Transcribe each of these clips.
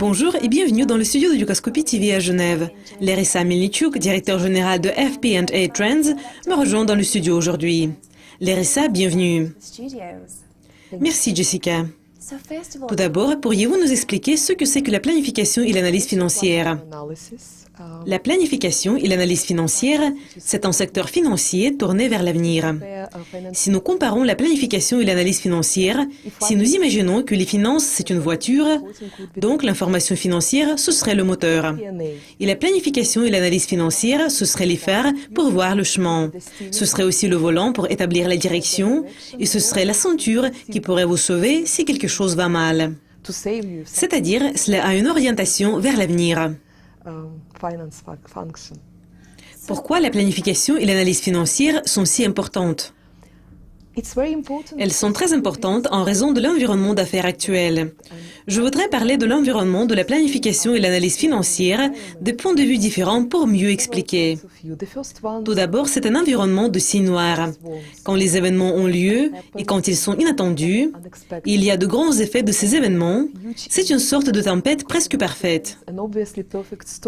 Bonjour et bienvenue dans le studio de Dukascopy TV à Genève. Larissa Melnichuk, directeur général de FP&A Trends, me rejoint dans le studio aujourd'hui. Larissa, bienvenue. Merci Jessica. Tout d'abord, pourriez-vous nous expliquer ce que c'est que la planification et l'analyse financière? La planification et l'analyse financière, c'est un secteur financier tourné vers l'avenir. Si nous comparons la planification et l'analyse financière, si nous imaginons que les finances, c'est une voiture, donc l'information financière, ce serait le moteur. Et la planification et l'analyse financière, ce seraient les phares pour voir le chemin. Ce serait aussi le volant pour établir la direction, et ce serait la ceinture qui pourrait vous sauver si quelque chose va mal. C'est-à-dire, cela a une orientation vers l'avenir. Pourquoi la planification et l'analyse financière sont si importantes? Elles sont très importantes en raison de l'environnement d'affaires actuel. Je voudrais parler de l'environnement de la planification et l'analyse financière de points de vue différents pour mieux expliquer. Tout d'abord, c'est un environnement de signes noirs. Quand les événements ont lieu et quand ils sont inattendus, il y a de grands effets de ces événements. C'est une sorte de tempête presque parfaite.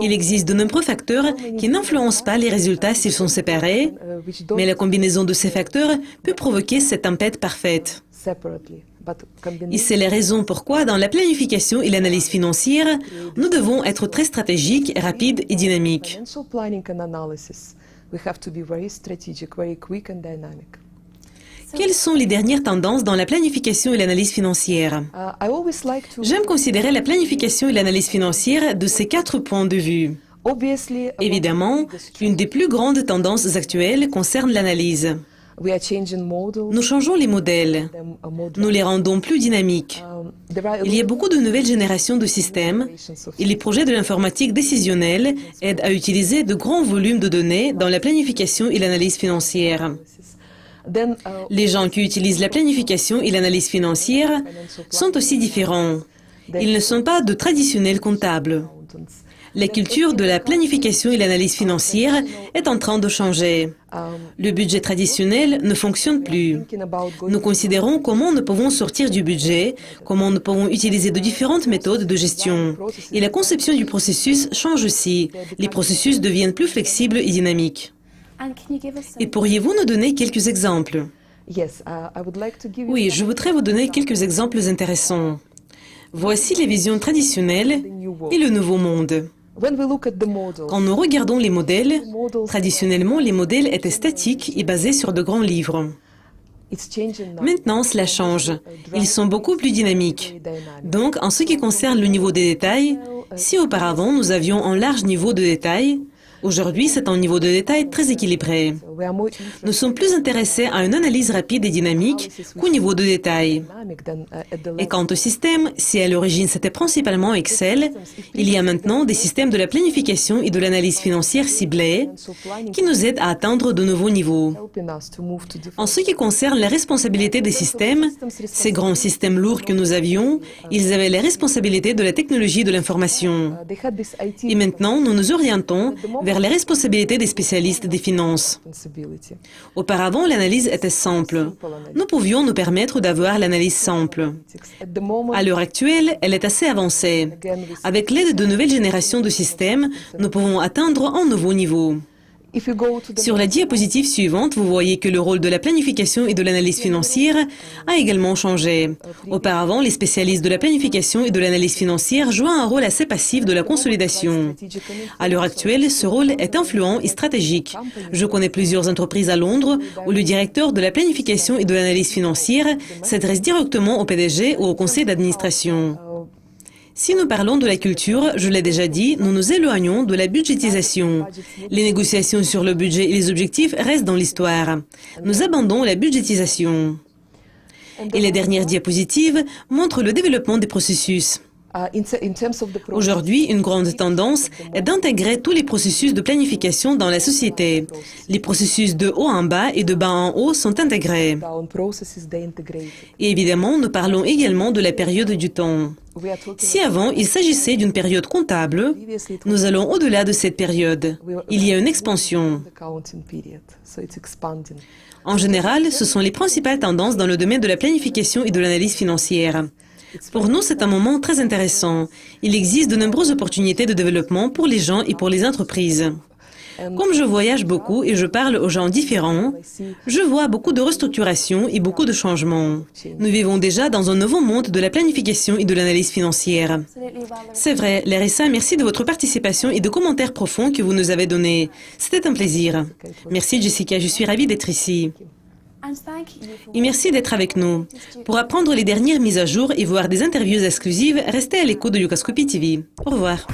Il existe de nombreux facteurs qui n'influencent pas les résultats s'ils sont séparés, mais la combinaison de ces facteurs peut provoquer cette tempête parfaite. Et c'est la raison pourquoi, dans la planification et l'analyse financière, nous devons être très stratégiques, rapides et dynamiques. Quelles sont les dernières tendances dans la planification et l'analyse financière? J'aime considérer la planification et l'analyse financière de ces 4 points de vue. Évidemment, une des plus grandes tendances actuelles concerne l'analyse. Nous changeons les modèles, nous les rendons plus dynamiques. Il y a beaucoup de nouvelles générations de systèmes et les projets de l'informatique décisionnelle aident à utiliser de grands volumes de données dans la planification et l'analyse financière. Les gens qui utilisent la planification et l'analyse financière sont aussi différents. Ils ne sont pas de traditionnels comptables. La culture de la planification et l'analyse financière est en train de changer. Le budget traditionnel ne fonctionne plus. Nous considérons comment nous pouvons sortir du budget, comment nous pouvons utiliser de différentes méthodes de gestion. Et la conception du processus change aussi. Les processus deviennent plus flexibles et dynamiques. Et pourriez-vous nous donner quelques exemples? Oui, je voudrais vous donner quelques exemples intéressants. Voici les visions traditionnelles et le nouveau monde. Quand nous regardons les modèles, traditionnellement, les modèles étaient statiques et basés sur de grands livres. Maintenant, cela change. Ils sont beaucoup plus dynamiques. Donc, en ce qui concerne le niveau des détails, si auparavant nous avions un large niveau de détail, aujourd'hui, c'est un niveau de détail très équilibré. Nous sommes plus intéressés à une analyse rapide et dynamique qu'au niveau de détail. Et quant au système, si à l'origine c'était principalement Excel, il y a maintenant des systèmes de la planification et de l'analyse financière ciblés qui nous aident à atteindre de nouveaux niveaux. En ce qui concerne la responsabilité des systèmes, ces grands systèmes lourds que nous avions, ils avaient la responsabilité de la technologie de l'information. Et maintenant, nous nous orientons vers les responsabilités des spécialistes des finances. Auparavant, l'analyse était simple. Nous pouvions nous permettre d'avoir l'analyse simple. À l'heure actuelle, elle est assez avancée. Avec l'aide de nouvelles générations de systèmes, nous pouvons atteindre un nouveau niveau. Sur la diapositive suivante, vous voyez que le rôle de la planification et de l'analyse financière a également changé. Auparavant, les spécialistes de la planification et de l'analyse financière jouaient un rôle assez passif de la consolidation. À l'heure actuelle, ce rôle est influent et stratégique. Je connais plusieurs entreprises à Londres où le directeur de la planification et de l'analyse financière s'adresse directement au PDG ou au conseil d'administration. Si nous parlons de la culture, je l'ai déjà dit, nous nous éloignons de la budgétisation. Les négociations sur le budget et les objectifs restent dans l'histoire. Nous abandonnons la budgétisation. Et les dernières diapositives montrent le développement des processus. Aujourd'hui, une grande tendance est d'intégrer tous les processus de planification dans la société. Les processus de haut en bas et de bas en haut sont intégrés. Et évidemment, nous parlons également de la période du temps. Si avant, il s'agissait d'une période comptable, nous allons au-delà de cette période. Il y a une expansion. En général, ce sont les principales tendances dans le domaine de la planification et de l'analyse financière. Pour nous, c'est un moment très intéressant. Il existe de nombreuses opportunités de développement pour les gens et pour les entreprises. Comme je voyage beaucoup et je parle aux gens différents, je vois beaucoup de restructuration et beaucoup de changements. Nous vivons déjà dans un nouveau monde de la planification et de l'analyse financière. C'est vrai, Larissa, merci de votre participation et de commentaires profonds que vous nous avez donnés. C'était un plaisir. Merci Jessica, je suis ravie d'être ici. Et merci d'être avec nous. Pour apprendre les dernières mises à jour et voir des interviews exclusives, restez à l'écoute de Yucascopy TV. Au revoir.